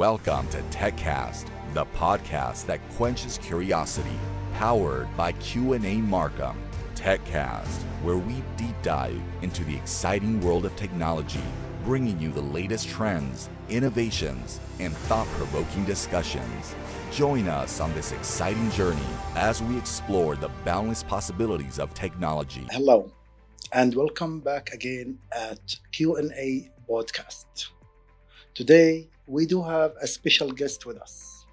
Welcome to techCast, the podcast that quenches curiosity, powered by Q&A Marcom. techCast, where we deep dive into the exciting world of technology, bringing you the latest trends, innovations, and thought-provoking discussions. Join us on this exciting journey as we explore the boundless possibilities of technology. Hello, and welcome back again at Q&A podcast. Today, we do have a special guest with us,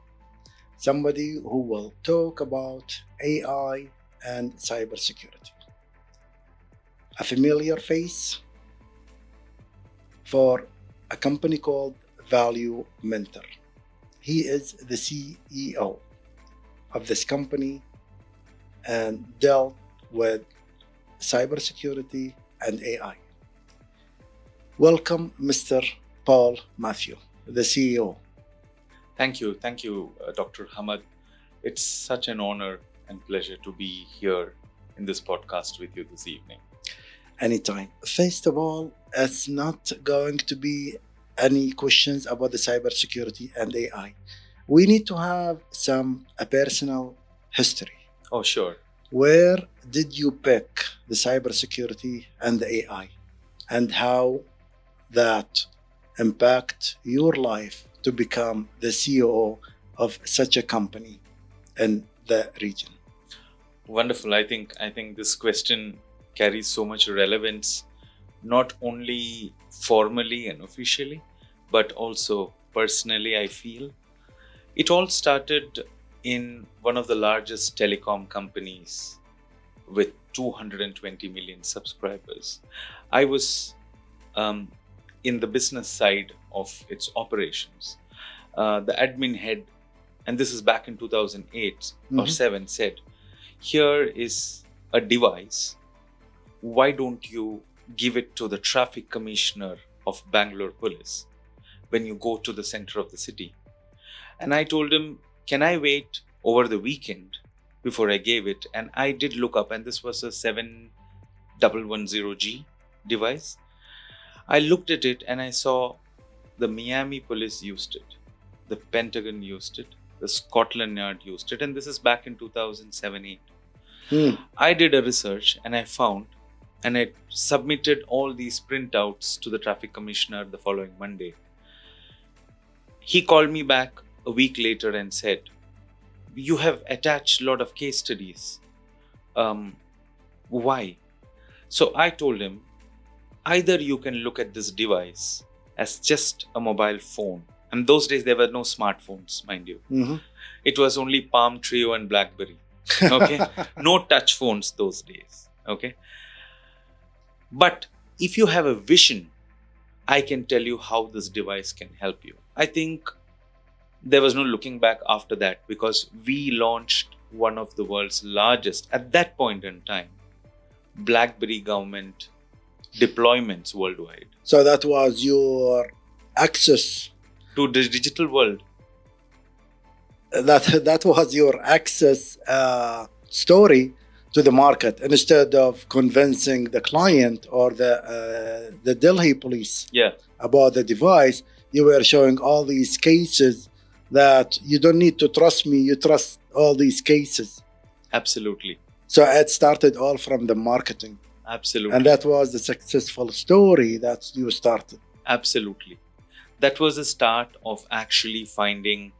somebody who will talk about AI and cybersecurity. A familiar face for a company called ValueMentor. He is the CEO of this company and dealt with cybersecurity and AI. Welcome, Mr. Mathew, the CEO. Thank you, Dr. Hamad. It's such an honor and pleasure to be here in this podcast with you this evening. Anytime. First of all, it's not going to be any questions about the cybersecurity and AI. We need to have a personal history. Oh, sure. Where did you pick the cybersecurity and the AI, and how that impact your life to become the CEO of such a company in the region? Wonderful. I think this question carries so much relevance, not only formally and officially, but also personally, I feel. It all started in one of the largest telecom companies with 220 million subscribers. I was in the business side of its operations. The admin head, and this is back in 2008 or 7, said, here is a device. Why don't you give it to the traffic commissioner of Bangalore Police when you go to the center of the city? And I told him, can I wait over the weekend before I gave it? And I did look up, and this was a 7110G device. I looked at it and I saw the Miami police used it, the Pentagon used it, the Scotland Yard used it, and this is back in 2007-8. I did a research and I found, and I submitted all these printouts to the traffic commissioner the following Monday. He called me back a week later and said, you have attached a lot of case studies. Why? So I told him, either you can look at this device as just a mobile phone. And those days there were no smartphones, mind you. It was only Palm Treo and BlackBerry. Okay, no touch phones those days. Okay, but if you have a vision, I can tell you how this device can help you. I think there was no looking back after that, because we launched one of the world's largest, at that point in time, BlackBerry government deployments worldwide. So that was your access to the digital world. That was your access story to the market, instead of convincing the client or the Delhi police about the device. You were showing all these cases that you don't need to trust me, you trust all these cases. Absolutely. So it started all from the marketing. Absolutely. And that was the successful story that you started. Absolutely. That was the start of actually finding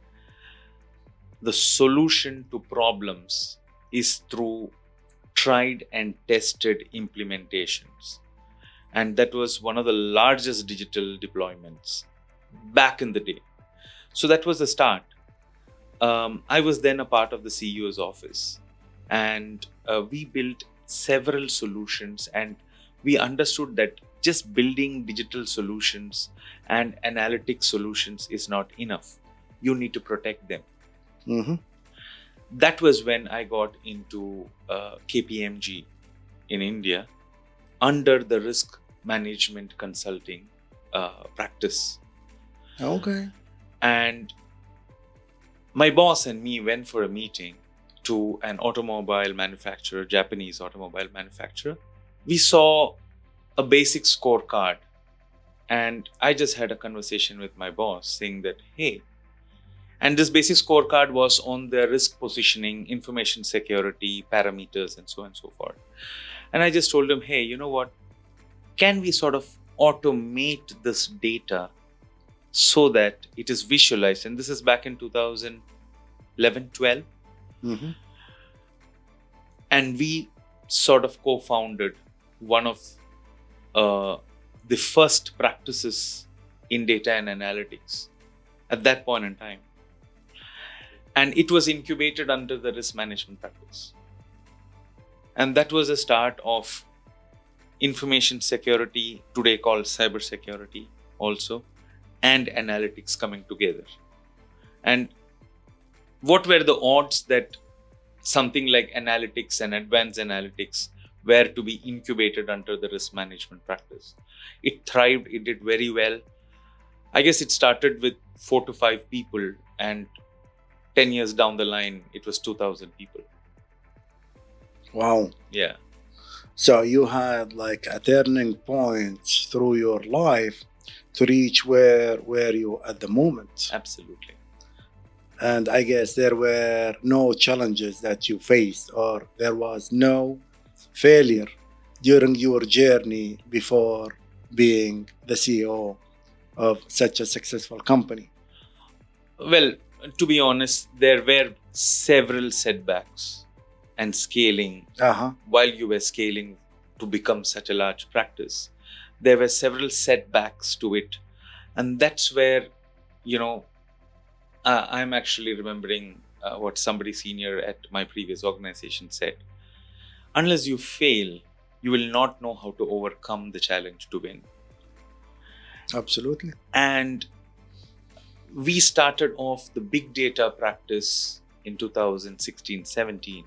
the solution to problems is through tried and tested implementations. And that was one of the largest digital deployments back in the day. So that was the start. I was then a part of the CEO's office, and we built several solutions, and we understood that just building digital solutions and analytic solutions is not enough. You need to protect them. That was when I got into KPMG in India under the risk management consulting practice. Okay. And my boss and me went for a meeting to an automobile manufacturer, Japanese automobile manufacturer. We saw a basic scorecard, and I just had a conversation with my boss saying that, hey, And this basic scorecard was on the risk positioning, information security, parameters, and so on and so forth. And I just told him, hey, you know what? Can we sort of automate this data so that it is visualized? And this is back in 2011, 12. Mm-hmm. And we sort of co-founded one of the first practices in data and analytics at that point in time. And it was incubated under the risk management practice. And that was the start of information security, today called cybersecurity also, and analytics coming together. And what were the odds that something like analytics and advanced analytics were to be incubated under the risk management practice? It thrived, it did very well. I guess it started with 4 to 5 people, and 10 years down the line, it was 2,000 people. Wow. Yeah. So you had like a turning point through your life to reach where you at the moment. Absolutely. And I guess there were no challenges that you faced, or there was no failure during your journey before being the CEO of such a successful company. Well, to be honest, there were several setbacks and scaling. While you were scaling to become such a large practice, there were several setbacks to it. And that's where, I'm actually remembering what somebody senior at my previous organization said. Unless you fail, you will not know how to overcome the challenge to win. Absolutely. And we started off the big data practice in 2016-17,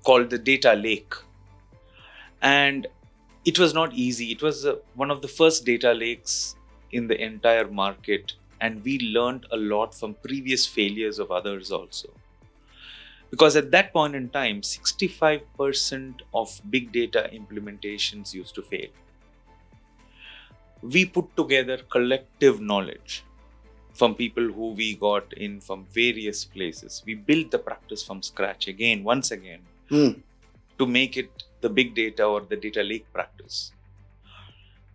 called the data lake. And it was not easy. It was one of the first data lakes in the entire market. And we learned a lot from previous failures of others also. Because at that point in time, 65% of big data implementations used to fail. We put together collective knowledge from people who we got in from various places. We built the practice from scratch once again, to make it the big data or the data lake practice.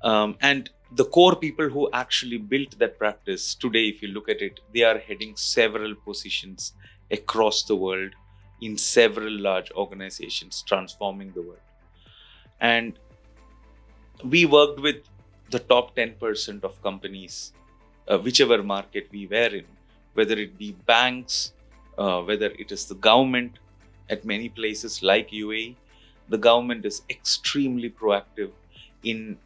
And the core people who actually built that practice today, if you look at it, they are heading several positions across the world in several large organizations, transforming the world. And we worked with the top 10% of companies, whichever market we were in, whether it be banks, whether it is the government. At many places like UAE, the government is extremely proactive in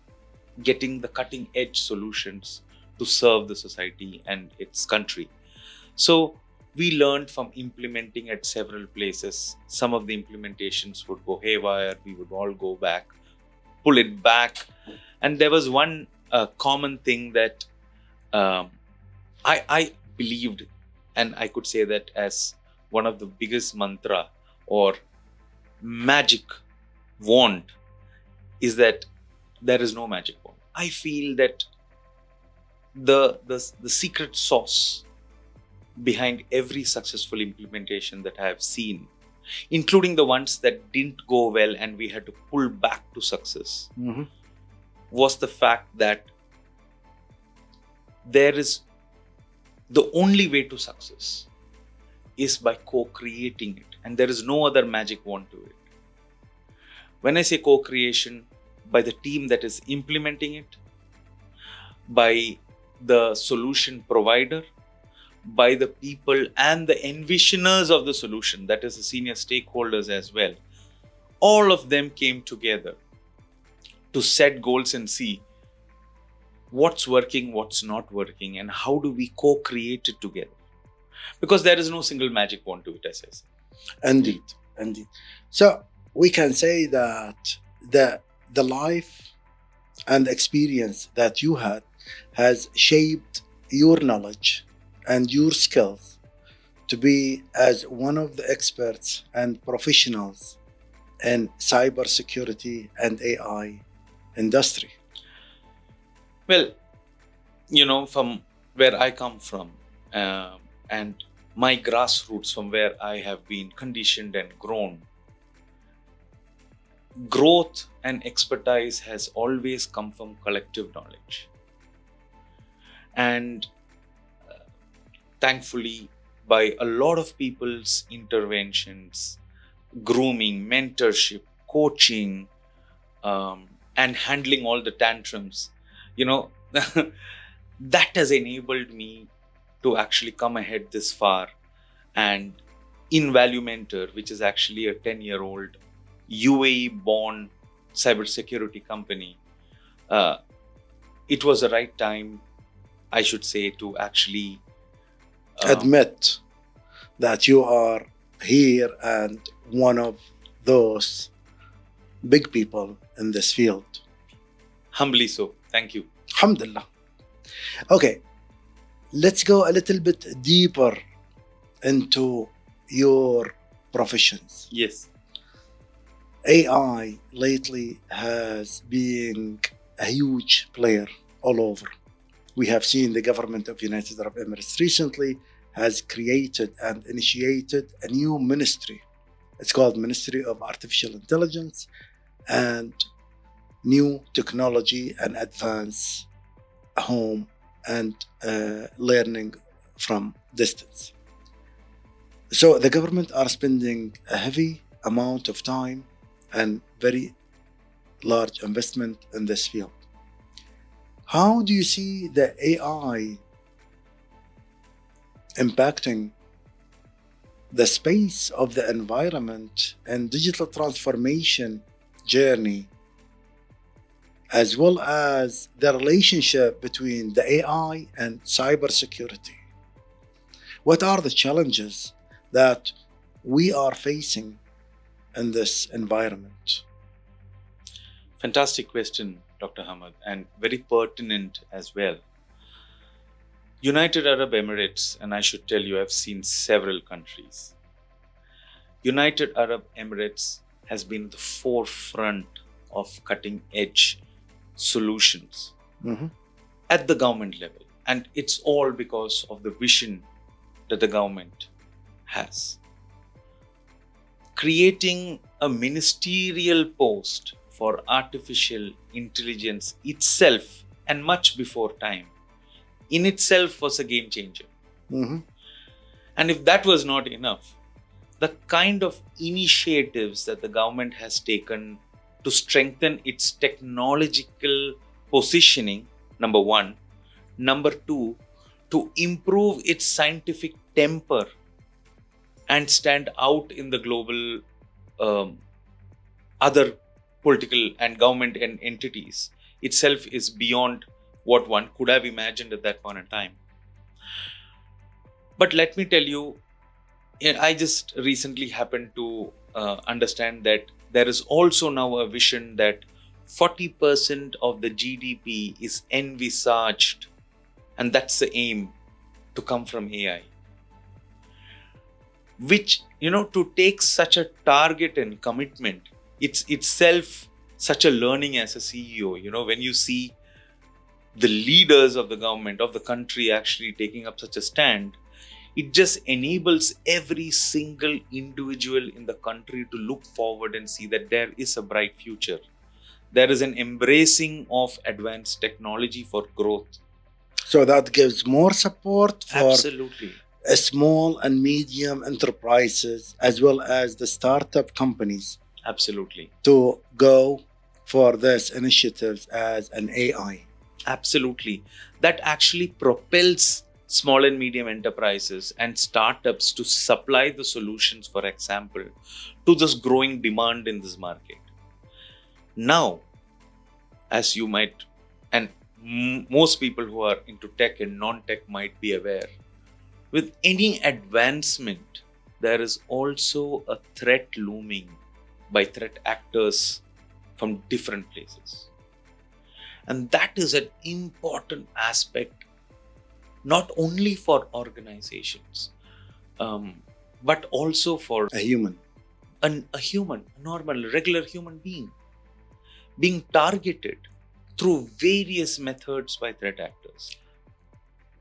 getting the cutting edge solutions to serve the society and its country. So we learned from implementing at several places. Some of the implementations would go haywire. We would all go back, pull it back. And there was one common thing that I believed, and I could say that as one of the biggest mantra or magic wand, is that there is no magic wand. I feel that the secret sauce behind every successful implementation that I have seen, including the ones that didn't go well and we had to pull back to success, was the fact that there is the only way to success is by co-creating it, and there is no other magic wand to it. When I say co-creation, by the team that is implementing it, by the solution provider, by the people and the envisioners of the solution, that is the senior stakeholders as well. All of them came together to set goals and see what's working, what's not working, and how do we co-create it together. Because there is no single magic wand to it, as I say. Indeed. So we can say that the life and experience that you had has shaped your knowledge and your skills to be as one of the experts and professionals in cybersecurity and AI industry. Well, from where I come from, and my grassroots, from where I have been conditioned and grown, growth and expertise has always come from collective knowledge. And thankfully, by a lot of people's interventions, grooming, mentorship, coaching, and handling all the tantrums, that has enabled me to actually come ahead this far. And in ValueMentor, which is actually a 10-year-old UAE-born cybersecurity company, it was the right time, I should say, to actually admit that you are here and one of those big people in this field. Humbly so. Thank you. Alhamdulillah. Okay, let's go a little bit deeper into your professions. Yes. AI lately has been a huge player all over. We have seen the government of United Arab Emirates recently has created and initiated a new ministry. It's called Ministry of Artificial Intelligence and New Technology and Advanced Home and Learning from Distance. So the government are spending a heavy amount of time and very large investment in this field. How do you see the AI impacting the space of the environment and digital transformation journey, as well as the relationship between the AI and cybersecurity? What are the challenges that we are facing in this environment? Fantastic question, Dr. Hamad, and very pertinent as well. United Arab Emirates, and I should tell you, I've seen several countries. United Arab Emirates has been the forefront of cutting edge solutions at the government level. And it's all because of the vision that the government has. Creating a ministerial post for artificial intelligence itself, and much before time, in itself was a game changer. And if that was not enough, the kind of initiatives that the government has taken to strengthen its technological positioning, number one. Number two, to improve its scientific temper and stand out in the global other political and government and entities itself is beyond what one could have imagined at that point in time. But let me tell you, I just recently happened to understand that there is also now a vision that 40% of the GDP is envisaged, and that's the aim, to come from AI. Which, to take such a target and commitment, it's itself such a learning as a CEO. When you see the leaders of the government, of the country actually taking up such a stand, it just enables every single individual in the country to look forward and see that there is a bright future. There is an embracing of advanced technology for growth. So that gives more support for Absolutely. Small and medium enterprises as well as the startup companies. Absolutely. To go for these initiatives as an AI. Absolutely. That actually propels small and medium enterprises and startups to supply the solutions, for example, to this growing demand in this market. Now, as you might, and most people who are into tech and non-tech might be aware, with any advancement, there is also a threat looming by threat actors from different places. And that is an important aspect, not only for organizations, but also for a human, a normal, regular human being targeted through various methods by threat actors.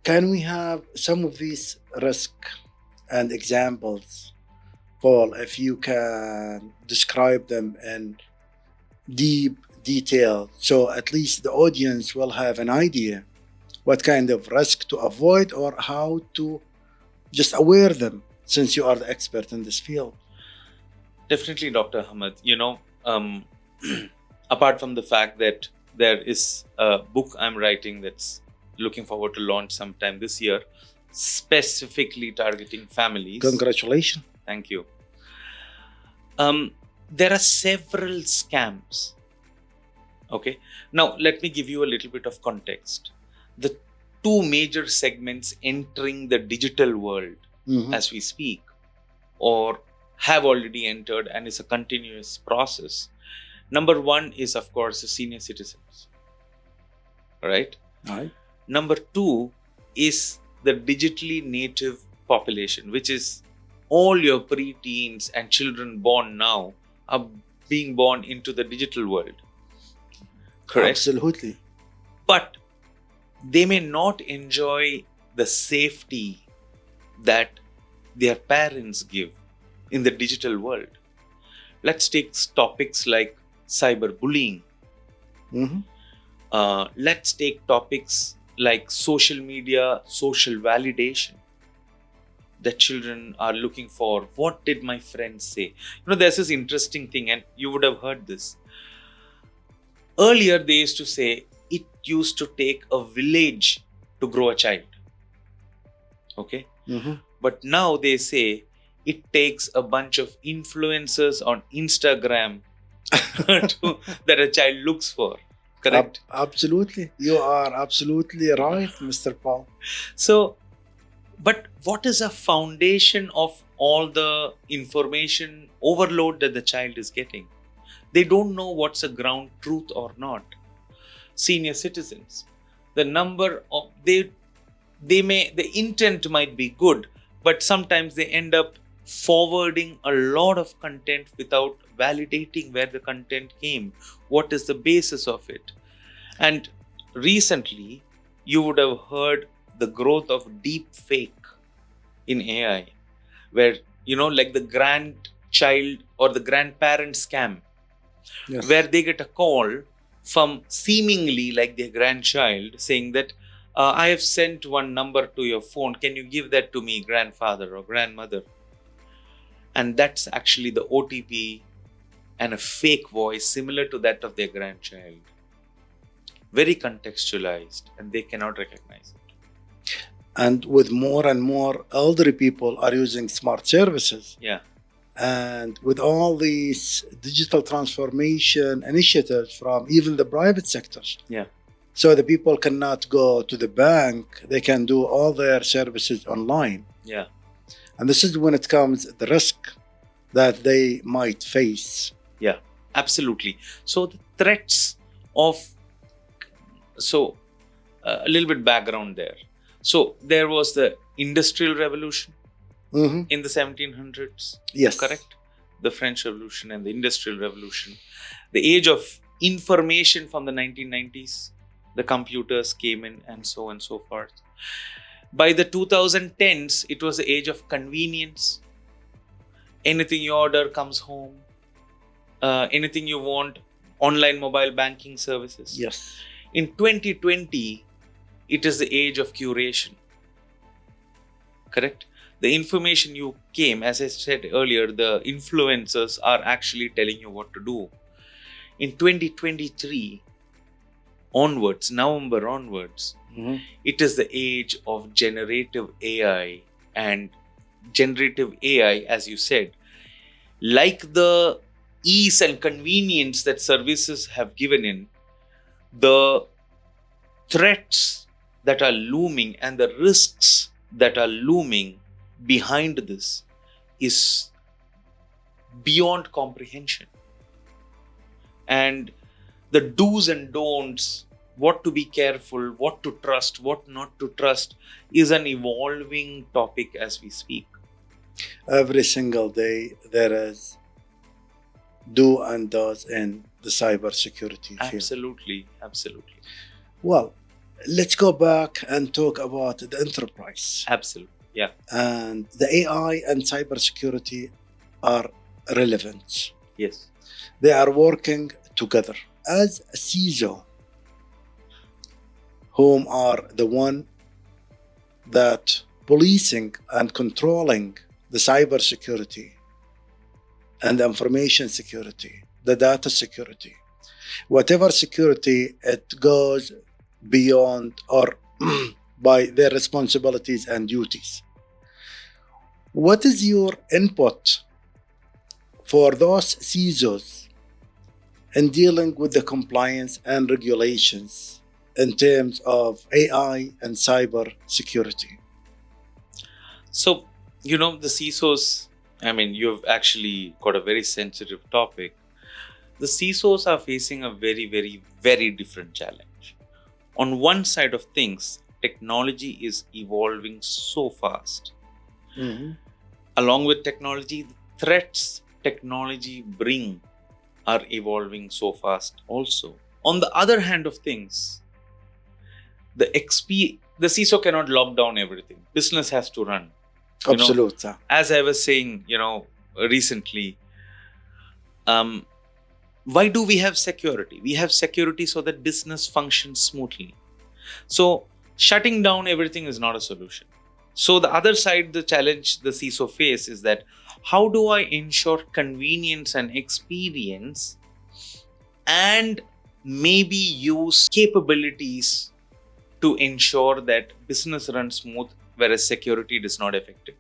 Can we have some of these risks and examples, Paul, if you can describe them in deep detail, so at least the audience will have an idea what kind of risk to avoid or how to just aware them, since you are the expert in this field. Definitely, Dr. Hamad. Apart from the fact that there is a book I'm writing that's looking forward to launch sometime this year, specifically targeting families. Congratulations. Thank you. There are several scams. Okay. Now, let me give you a little bit of context. The two major segments entering the digital world as we speak, or have already entered, and is a continuous process. Number one is, of course, the senior citizens. Right? Right. Number two is the digitally native population, which is all your pre-teens and children born now are being born into the digital world. Correct? Absolutely. But they may not enjoy the safety that their parents give in the digital world. Let's take topics like cyberbullying. Let's take topics like social media, social validation that children are looking for. What did my friends say? There's this interesting thing, and you would have heard this. Earlier, they used to say it used to take a village to grow a child. Okay? But now they say it takes a bunch of influencers on Instagram that a child looks for. Correct? Absolutely. You are absolutely right, Mr. Paul. So, but what is a foundation of all the information overload that the child is getting? They don't know what's a ground truth or not. Senior citizens, the number of the intent might be good, but sometimes they end up forwarding a lot of content without validating where the content came, what is the basis of it. And recently, you would have heard the growth of deep fake in AI, where, like the grandchild or the grandparent scam, Yes. where they get a call from seemingly like their grandchild saying that, I have sent one number to your phone. Can you give that to me, grandfather or grandmother? And that's actually the OTP and a fake voice similar to that of their grandchild. Very contextualized, and they cannot recognize it. And with more and more elderly people are using smart services. Yeah. And with all these digital transformation initiatives from even the private sectors. Yeah. So the people cannot go to the bank. They can do all their services online. Yeah. And this is when it comes the risk that they might face. Yeah, absolutely. So the threats of, a little bit background there. So there was the Industrial Revolution in the 1700s. Yes. Correct? The French Revolution and the Industrial Revolution. The age of information from the 1990s. The computers came in and so on and so forth. By the 2010s, it was the age of convenience. Anything you order comes home. Anything you want, online mobile banking services. Yes. In 2020, it is the age of curation. Correct? The information you came, as I said earlier, the influencers are actually telling you what to do. In 2023 onwards, November onwards, it is the age of generative AI. And generative AI, as you said, like the ease and convenience that services have given in, the threats that are looming and the risks that are looming behind this is beyond comprehension. And the do's and don'ts, what to be careful, what to trust, what not to trust, is an evolving topic as we speak. Every single day there is do and does in the cybersecurity field. Absolutely, absolutely. Well, let's go back and talk about the enterprise. Absolutely. Yeah. And the AI and cybersecurity are relevant. Yes. They are working together. As a CISO, whom are the one that policing and controlling the cybersecurity and the information security, the data security, whatever security, it goes beyond or by their responsibilities and duties. What is your input for those CISOs in dealing with the compliance and regulations in terms of AI and cyber security? So, the CISOs, you've actually got a very sensitive topic. The CISOs are facing a very, very, very different challenge. On one side of things, technology is evolving so fast. Mm-hmm. Along with technology, the threats technology bring are evolving so fast also. On the other hand of things, the CISO cannot lock down everything. Business has to run. Absolutely. As I was saying, recently, why do we have security? We have security so that business functions smoothly. So shutting down everything is not a solution. So the other side, the challenge the CISO face is that how do I ensure convenience and experience and maybe use capabilities to ensure that business runs smooth, whereas security does not affect it?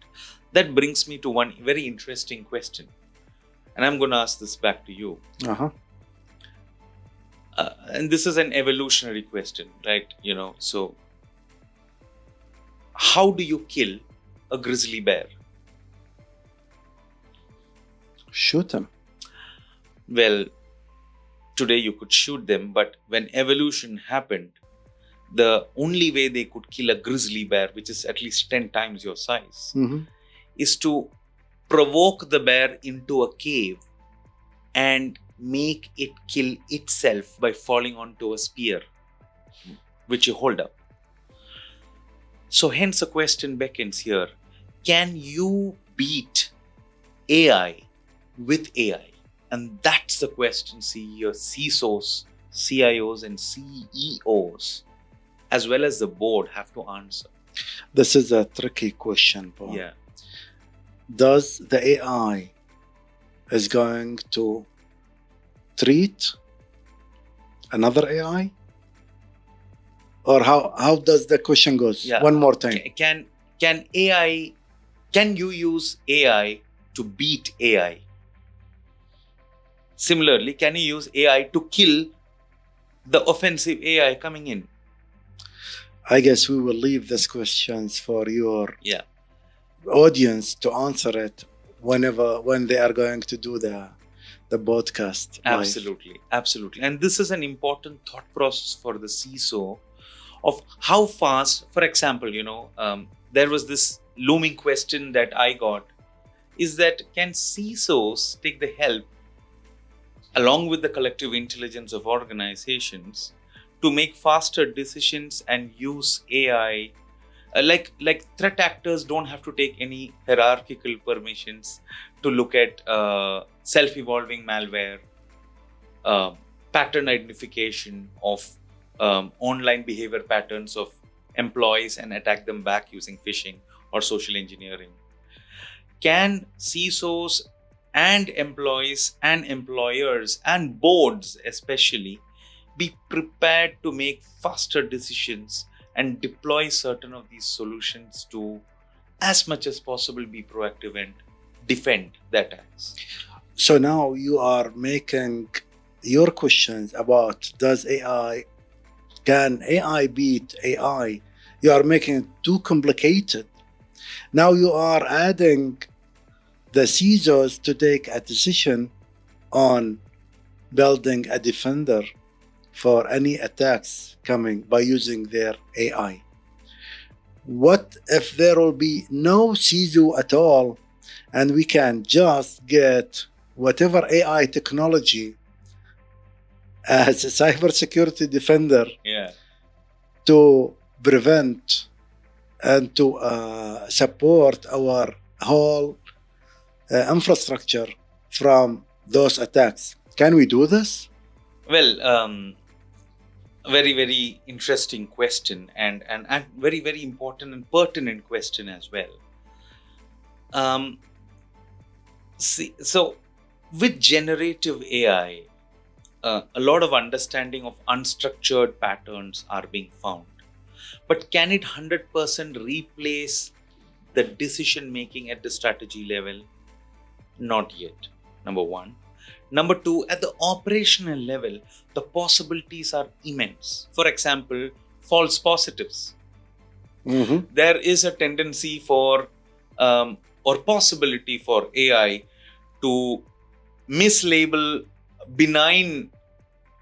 That brings me to one very interesting question. And I'm going to ask this back to you. Uh-huh. And this is an evolutionary question, right? So how do you kill a grizzly bear? Shoot them. Well, today you could shoot them, but when evolution happened, the only way they could kill a grizzly bear, which is at least 10 times your size, Mm-hmm. is to provoke the bear into a cave and make it kill itself by falling onto a spear, which you hold up. So hence a question beckons here. Can you beat AI with AI? And that's the question CISOs, CIOs and CEOs, as well as the board, have to answer. This is a tricky question, Paul. Yeah. Does the AI is going to treat another AI? Or how does the question goes? Yeah. One more time. Can you use AI to beat AI? Similarly, can you use AI to kill the offensive AI coming in? I guess we will leave these questions for your Yeah. audience to answer it when they are going to do the podcast live. Absolutely. And this is an important thought process for the CISO of how fast, for example, there was this looming question that I got, is that can CISOs take the help along with the collective intelligence of organizations to make faster decisions and use AI? Like threat actors don't have to take any hierarchical permissions to look at self-evolving malware, pattern identification of online behavior patterns of employees and attack them back using phishing or social engineering. Can CISOs and employees and employers and boards especially be prepared to make faster decisions and deploy certain of these solutions to, as much as possible, be proactive and defend the attacks? So now you are making your questions about can AI beat AI? You are making it too complicated. Now you are adding the CISOs to take a decision on building a defender for any attacks coming by using their AI. What if there will be no CISO at all and we can just get whatever AI technology as a cybersecurity defender Yeah. to prevent and to support our whole infrastructure from those attacks. Can we do this? Well, very, very interesting question and very, very important and pertinent question as well. So with generative AI, a lot of understanding of unstructured patterns are being found. But can it 100% replace the decision making at the strategy level? Not yet, number one. Number two, at the operational level, the possibilities are immense. For example, false positives. There is a tendency for or possibility for AI to mislabel benign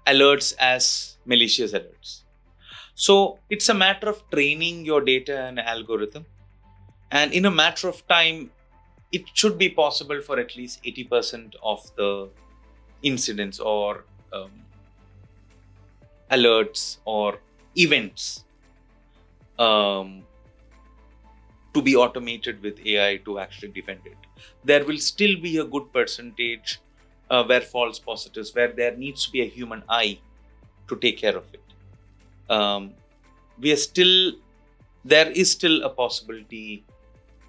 alerts as malicious alerts. So it's a matter of training your data and algorithm. And in a matter of time, it should be possible for at least 80% of the incidents or alerts or events to be automated with AI to actually defend it. There will still be a good percentage where false positives, where there needs to be a human eye to take care of it. There is still a possibility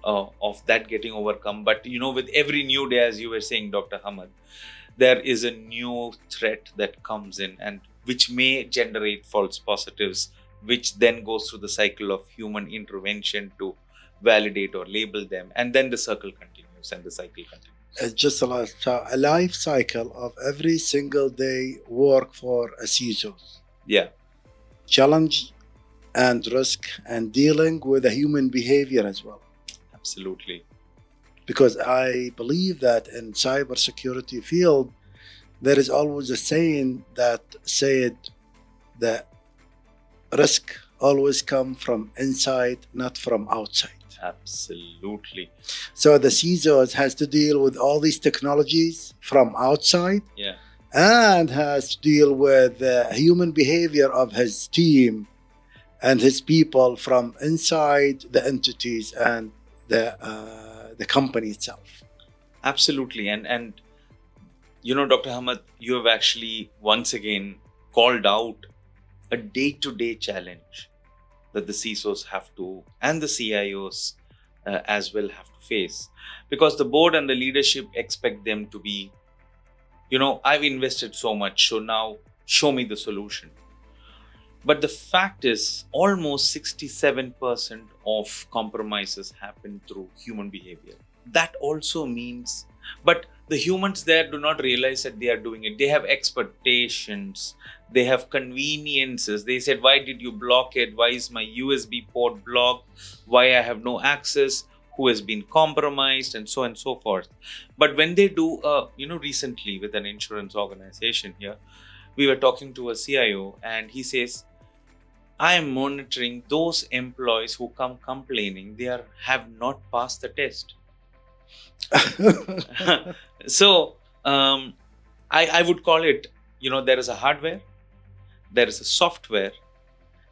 of that getting overcome. But with every new day, as you were saying, Dr. Hamad, there is a new threat that comes in and which may generate false positives, which then goes through the cycle of human intervention to validate or label them. And then the circle continues and the cycle continues. It's just a life cycle of every single day work for a CISO. Yeah. Challenge and risk and dealing with the human behavior as well. Absolutely. Because I believe that in cybersecurity field, there is always a saying that said that risk always come from inside, not from outside. Absolutely. So the CISO has to deal with all these technologies from outside, and has to deal with the human behavior of his team and his people from inside the entities and the company itself. Absolutely. And Dr. Hamad, you have actually once again called out a day-to-day challenge that the CISOs have to, and the CIOs as well have to face. Because the board and the leadership expect them to be, I've invested so much, so now show me the solution. But the fact is, almost 67% of compromises happen through human behavior. That also means, but the humans there do not realize that they are doing it. They have expectations. They have conveniences. They said, why did you block it? Why is my USB port blocked? Why I have no access? Who has been compromised? And so on and so forth. But when they do, recently with an insurance organization here, we were talking to a CIO and he says, I am monitoring those employees who come complaining they have not passed the test. So I would call it, there is a hardware, there is a software,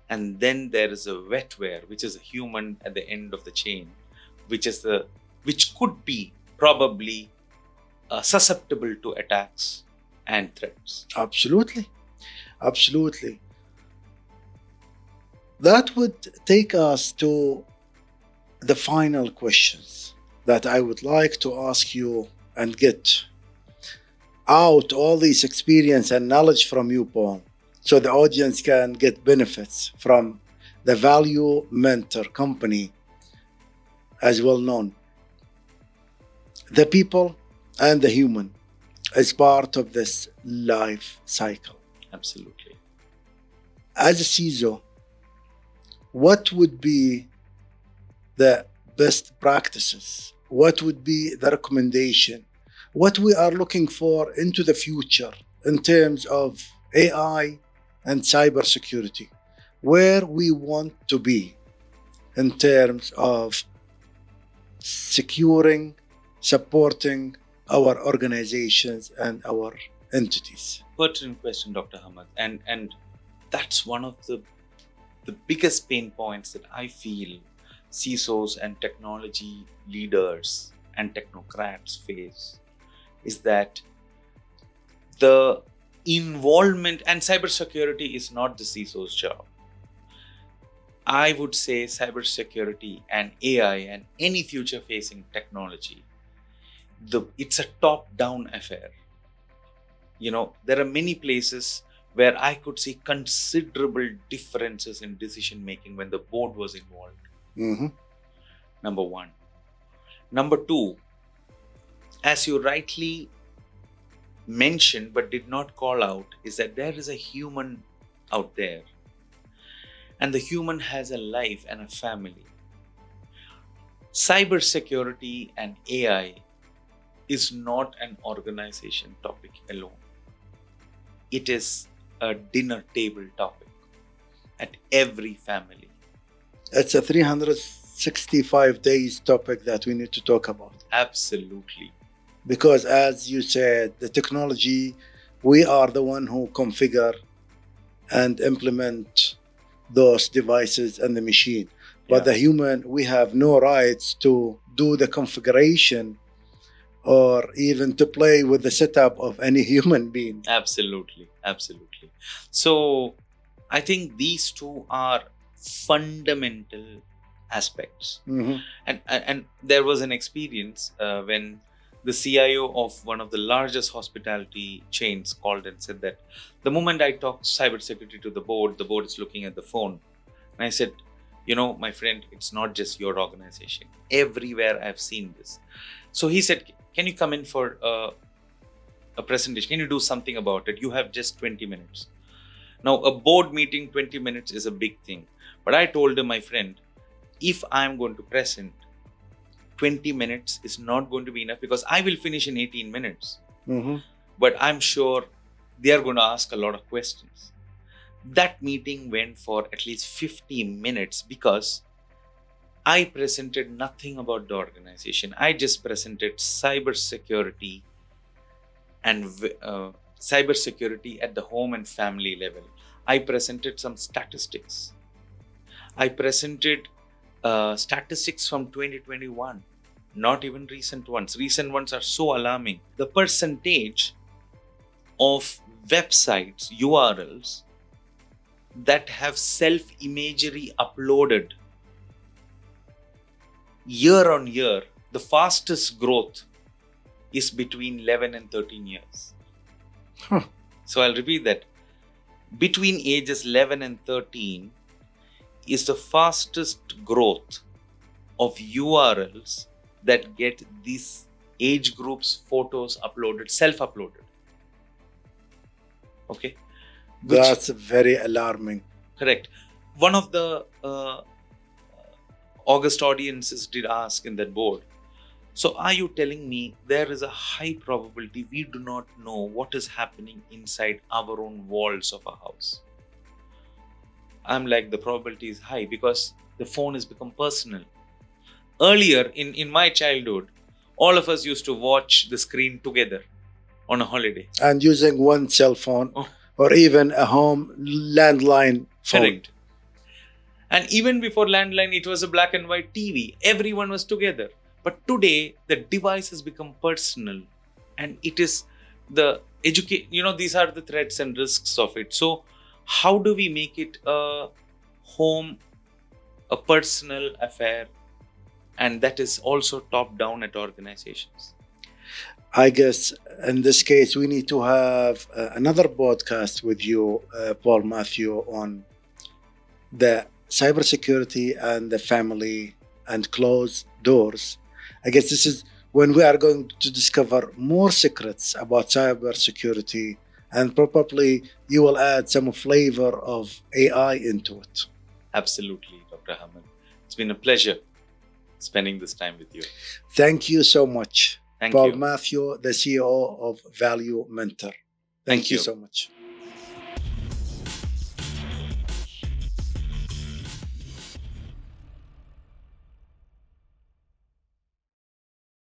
and then there is a wetware, which is a human at the end of the chain, which could be probably susceptible to attacks and threats. Absolutely. That would take us to the final questions that I would like to ask you and get out all this experience and knowledge from you, Paul, so the audience can get benefits from the ValueMentor company, as well known. The people and the human is part of this life cycle. Absolutely. As a CISO, what would be the best practices? What would be the recommendation? What we are looking for into the future in terms of AI and cybersecurity? Where we want to be in terms of securing, supporting our organizations and our entities? Pertinent question, Dr. Hamad. And that's one of the the biggest pain points that I feel CISOs and technology leaders and technocrats face is that the involvement, and cybersecurity is not the CISO's job. I would say cybersecurity and AI and any future-facing technology, it's a top-down affair. There are many places where I could see considerable differences in decision-making when the board was involved. Mm-hmm. Number one. Number two, as you rightly mentioned but did not call out, is that there is a human out there. And the human has a life and a family. Cybersecurity and AI is not an organization topic alone. It is a dinner table topic at every family. It's a 365 days topic that we need to talk about. Absolutely. Because as you said, the technology, we are the one who configure and implement those devices and the machine. But the human, we have no rights to do the configuration or even to play with the setup of any human being. Absolutely. Absolutely. So I think these two are fundamental aspects. Mm-hmm. And there was an experience when the CIO of one of the largest hospitality chains called and said that the moment I talk cybersecurity to the board is looking at the phone. And I said, my friend, it's not just your organization. Everywhere I've seen this. So he said, can you come in for a presentation? Can you do something about it? You have just 20 minutes. Now, a board meeting, 20 minutes is a big thing. But I told him, my friend, if I'm going to present, 20 minutes is not going to be enough because I will finish in 18 minutes. Mm-hmm. But I'm sure they are going to ask a lot of questions. That meeting went for at least 50 minutes because I presented nothing about the organization. I just presented cybersecurity and cybersecurity at the home and family level. I presented some statistics. I presented statistics from 2021, not even recent ones. Recent ones are so alarming. The percentage of websites, URLs that have self-imagery uploaded year on year, the fastest growth is between 11 and 13 years. Huh. So I'll repeat that. Between ages 11 and 13 is the fastest growth of URLs that get these age groups photos uploaded, self-uploaded. Okay? That's very alarming. Correct. One of the August audiences did ask in that board, so are you telling me there is a high probability we do not know what is happening inside our own walls of a house? I'm like, the probability is high because the phone has become personal. Earlier, in my childhood, all of us used to watch the screen together on a holiday. And using one cell phone or even a home landline phone. Correct. And even before landline, it was a black and white TV. Everyone was together. But today, the device has become personal. And it is the these are the threats and risks of it. So how do we make it a home, a personal affair, and that is also top down at organizations? I guess in this case, we need to have another podcast with you, Paul Mathew, on the cybersecurity and the family and closed doors. I guess this is when we are going to discover more secrets about cybersecurity, and probably you will add some flavor of AI into it. Absolutely, Dr. Hamad. It's been a pleasure spending this time with you. Thank you so much. Thank Paul you. Mathew, the CEO of ValueMentor. Thank you so much.